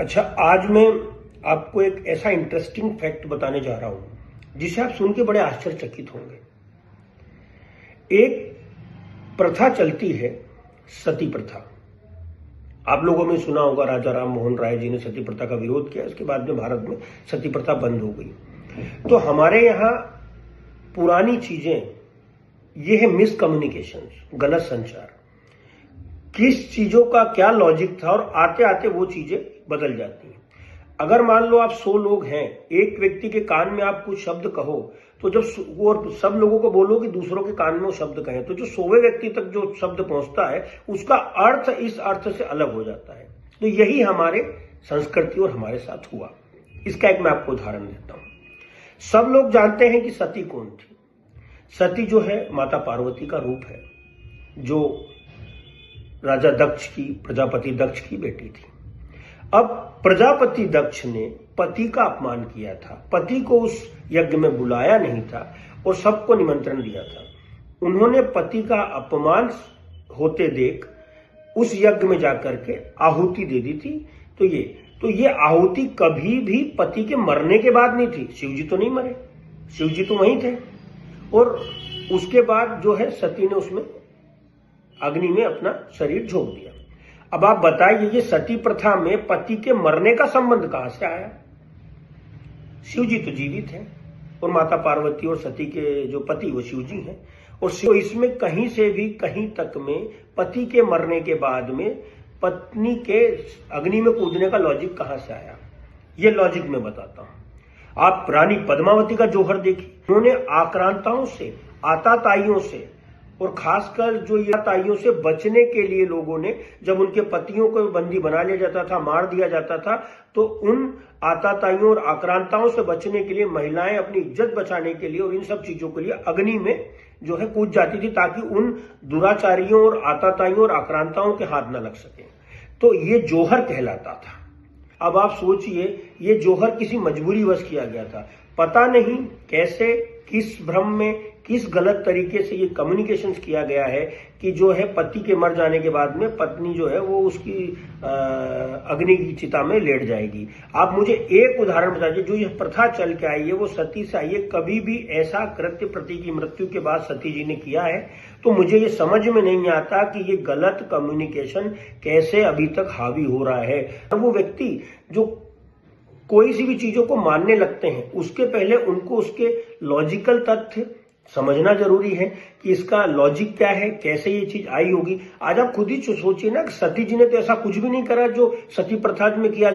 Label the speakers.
Speaker 1: अच्छा, आज मैं आपको एक ऐसा इंटरेस्टिंग फैक्ट बताने जा रहा हूं जिसे आप सुन के बड़े आश्चर्यचकित होंगे। एक प्रथा चलती है, सती प्रथा। आप लोगों ने सुना होगा, राजा राम मोहन राय जी ने सती प्रथा का विरोध किया। इसके बाद में भारत में सती प्रथा बंद हो गई। तो हमारे यहां पुरानी चीजें, ये है मिसकम्युनिकेशन, गलत संचार। किस चीजों का क्या लॉजिक था और आते आते वो चीजें बदल जाती हैं। अगर मान लो आप 100 लोग हैं, एक व्यक्ति के कान में आप कुछ शब्द कहो, तो जब और सब लोगों को बोलो कि दूसरों के कान में वो शब्द कहें, तो जो 100वें व्यक्ति तक जो शब्द पहुंचता है उसका अर्थ इस अर्थ से अलग हो जाता है। तो यही हमारे संस्कृति और हमारे साथ हुआ। इसका एक मैं आपको उदाहरण देता हूं। सब लोग जानते हैं कि सती कौन थी। सती जो है माता पार्वती का रूप है, जो राजा दक्ष की, प्रजापति दक्ष की बेटी थी। अब प्रजापति दक्ष ने पति का अपमान किया था, पति को उस यज्ञ में बुलाया नहीं था और सबको निमंत्रण दिया था। उन्होंने पति का अपमान होते देख उस यज्ञ में जाकर के आहुति दे दी थी। तो ये आहुति कभी भी पति के मरने के बाद नहीं थी। शिव जी तो नहीं मरे, शिव जी तो वहीं थे। और उसके बाद जो है सती ने उसमें अग्नि में अपना शरीर झोंक दिया। अब आप बताइए, ये सती प्रथा में पति के मरने का संबंध कहां से आया? शिव जी तो जीवित हैं और माता पार्वती और सती के जो पति वो शिव जी हैं। और इसमें कहीं से भी कहीं तक में पति के मरने के बाद में पत्नी के अग्नि में कूदने का लॉजिक कहां से आया? ये लॉजिक मैं बताता हूं। आप रानी पद्मावती का जोहर देखिए। उन्होंने आक्रांताओं से, आताताइयों से, और खासकर जो ये ताइयों से बचने के लिए लोगों ने, जब उनके पतियों को बंदी बना लिया जाता था, मार दिया जाता था, तो उन आताताइयों और आक्रांताओं से बचने के लिए महिलाएं अपनी इज्जत बचाने के लिए और इन सब चीजों के लिए अग्नि में जो है कूद जाती थी, ताकि उन दुराचारियों और आताताइयों और आक्रांताओं के हाथ न लग सके। तो ये जोहर कहलाता था। अब आप सोचिए, ये जोहर किसी मजबूरीवश किया गया था। पता नहीं कैसे, किस भ्रम में, किस गलत तरीके से ये कम्युनिकेशन किया गया है कि जो है पति के मर जाने के बाद में पत्नी जो है वो उसकी अग्नि की चिता में लेट जाएगी। आप मुझे एक उदाहरण बताइए, जो ये प्रथा चल के आई है वो सती से आई है। कभी भी ऐसा कृत्य पति की मृत्यु के बाद सती जी ने किया है? तो मुझे ये समझ में नहीं आता कि ये गलत कम्युनिकेशन कैसे अभी तक हावी हो रहा है। और वो व्यक्ति जो कोई सी भी चीजों को मानने लगते हैं, उसके पहले उनको उसके लॉजिकल तथ्य समझना जरूरी है कि इसका लॉजिक क्या है, कैसे ये चीज आई होगी। आज आप खुद ही सोचिए ना, सती जी ने तो ऐसा कुछ भी नहीं करा जो सती प्रथा में किया